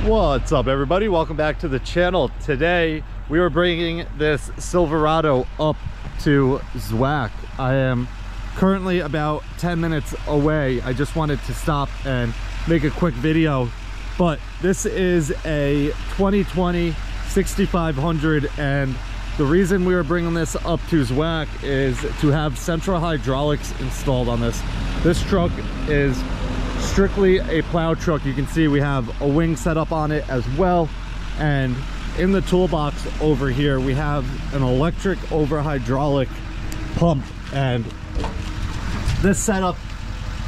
What's up, everybody? Welcome back to the channel. Today we are bringing this Silverado up to Zwack. I am currently about 10 minutes away. I just wanted to stop and make a quick video, but this is a 2020 6500, and the reason we are bringing this up to Zwack is to have central hydraulics installed on this. This truck is strictly a plow truck. You can see we have a wing set up on it as well, and in the toolbox over here we have an electric over hydraulic pump, and this setup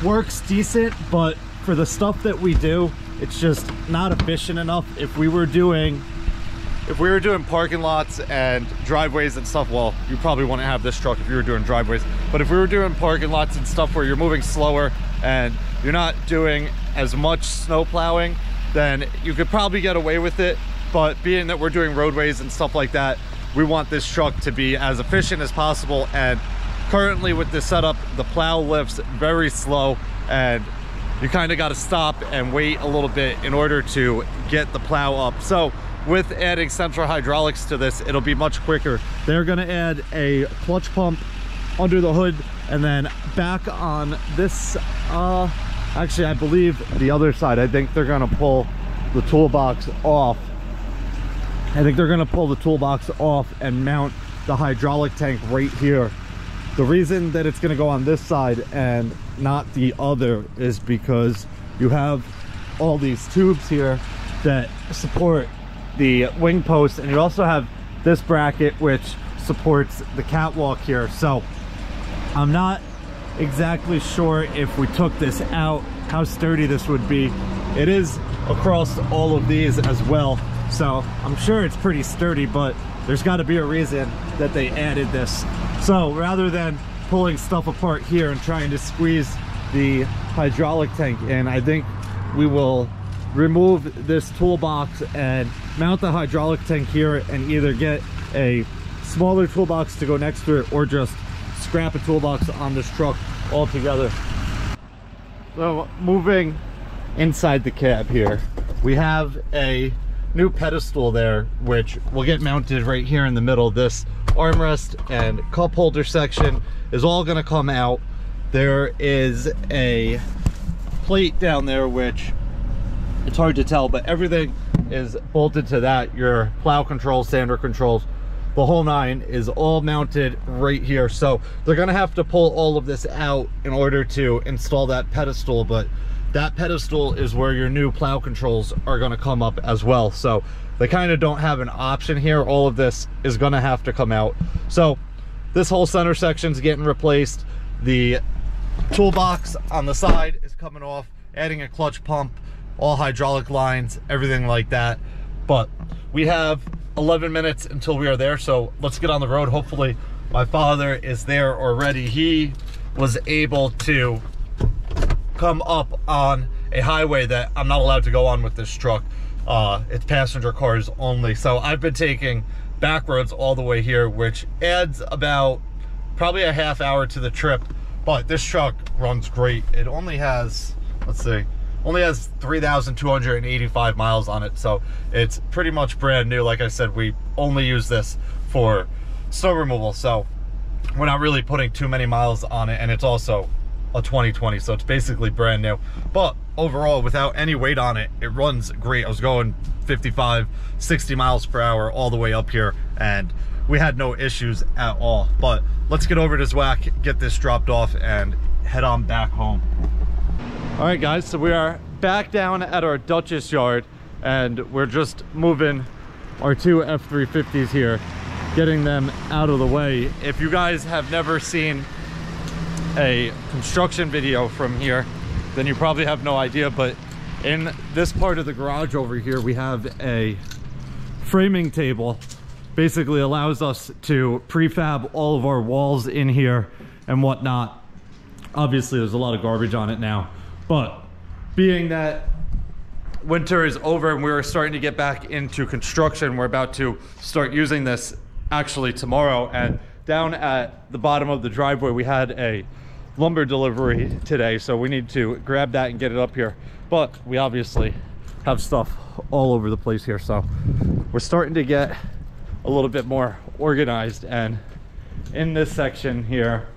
works decent, but for the stuff that we do, it's just not efficient enough. If we were doing parking lots and driveways and stuff, well, you probably wouldn't have this truck if you were doing driveways, but if we were doing parking lots and stuff where you're moving slower and you're not doing as much snow plowing, then you could probably get away with it. But being that we're doing roadways and stuff like that, we want this truck to be as efficient as possible. And currently with this setup, the plow lifts very slow, and you kind of got to stop and wait a little bit in order to get the plow up. So with adding central hydraulics to this, it'll be much quicker. They're going to add a clutch pump under the hood, and then back on this, actually I believe the other side, I think they're going to pull the toolbox off. I think they're going to pull the toolbox off and mount the hydraulic tank right here. The reason that it's going to go on this side and not the other is because you have all these tubes here that support the wing post, and you also have this bracket which supports the catwalk here. So I'm not exactly sure if we took this out how sturdy this would be. It is across all of these as well, so I'm sure it's pretty sturdy, but there's got to be a reason that they added this. So rather than pulling stuff apart here and trying to squeeze the hydraulic tank in, I think we will remove this toolbox and mount the hydraulic tank here, and either get a smaller toolbox to go next to it or just scrap a toolbox on this truck altogether. So moving inside the cab here, we have a new pedestal there, which will get mounted right here in the middle. This armrest and cup holder section is all going to come out. There is a plate down there which it's hard to tell, but everything is bolted to that. Your plow controls, sander controls, the whole nine is all mounted right here. So they're gonna have to pull all of this out in order to install that pedestal, but that pedestal is where your new plow controls are gonna come up as well. So they kind of don't have an option here. All of this is gonna have to come out. So this whole center section's getting replaced. The toolbox on the side is coming off, adding a clutch pump, all hydraulic lines, everything like that. But we have 11 minutes until we are there, so let's get on the road. Hopefully my father is there already. He was able to come up on a highway that I'm not allowed to go on with this truck. It's passenger cars only, so I've been taking back roads all the way here, which adds about probably a half hour to the trip. But this truck runs great. It only has, let's see, only has 3,285 miles on it, so it's pretty much brand new. Like I said, we only use this for snow removal, so we're not really putting too many miles on it, and it's also a 2020, so it's basically brand new. But overall, without any weight on it, it runs great. I was going 55, 60 miles per hour all the way up here, and we had no issues at all. But let's get over to Zwack, get this dropped off, and head on back home. All right, guys, so we are back down at our Dutchess yard, and we're just moving our two F-350s here, getting them out of the way. If you guys have never seen a construction video from here, then you probably have no idea, but in this part of the garage over here, we have a framing table. Basically allows us to prefab all of our walls in here and whatnot. Obviously, there's a lot of garbage on it now, but being that winter is over and we're starting to get back into construction, we're about to start using this actually tomorrow. And down at the bottom of the driveway, we had a lumber delivery today, so we need to grab that and get it up here. But we obviously have stuff all over the place here. So we're starting to get a little bit more organized, and in this section here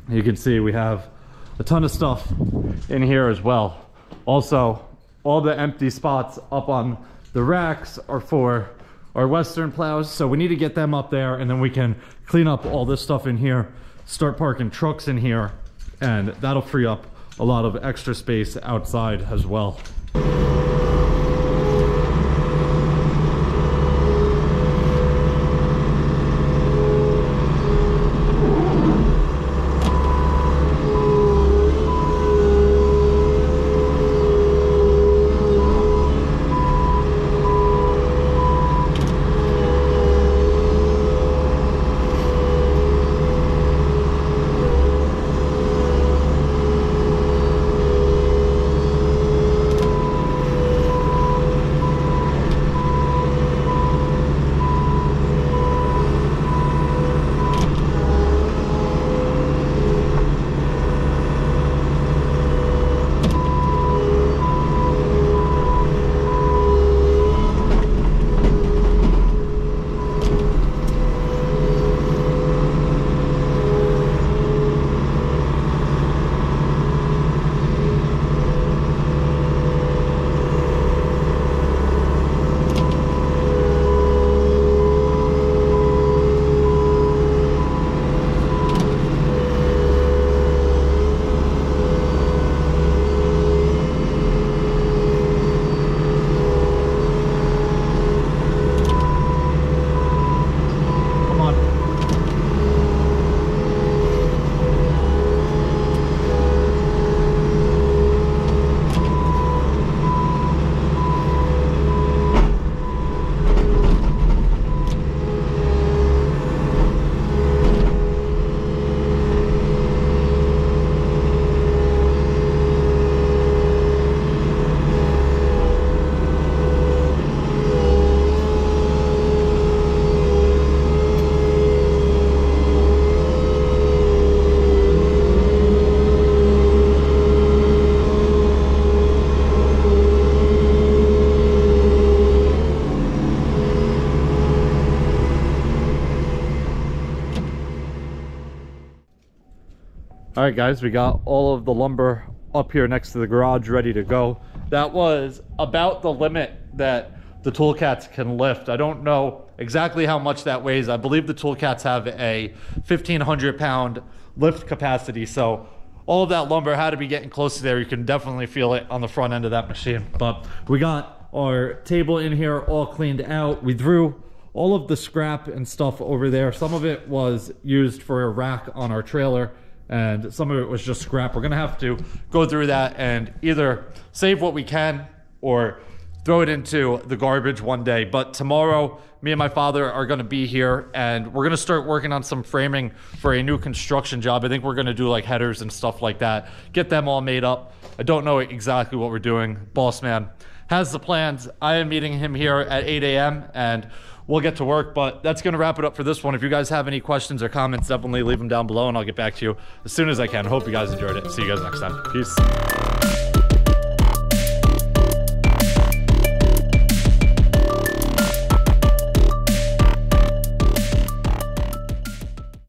you can see we have a ton of stuff in here as well. Also, all the empty spots up on the racks are for our Western plows, so we need to get them up there, and then we can clean up all this stuff in here, start parking trucks in here, and that'll free up a lot of extra space outside as well. All right, guys, we got all of the lumber up here next to the garage ready to go. That was about the limit that the tool cats can lift. I don't know exactly how much that weighs. I believe the tool cats have a 1,500 pound lift capacity. So all of that lumber had to be getting close to there. You can definitely feel it on the front end of that machine. But we got our table in here all cleaned out. We threw all of the scrap and stuff over there. Some of it was used for a rack on our trailer, and some of it was just scrap. We're gonna have to go through that and either save what we can or throw it into the garbage one day. But tomorrow, me and my father are gonna be here, and we're gonna start working on some framing for a new construction job. I think we're gonna do like headers and stuff like that, get them all made up. I don't know exactly what we're doing. Boss man has the plans. I am meeting him here at 8 a.m. and we'll get to work. But that's going to wrap it up for this one. If you guys have any questions or comments, definitely leave them down below and I'll get back to you as soon as I can. Hope you guys enjoyed it. See you guys next time. Peace.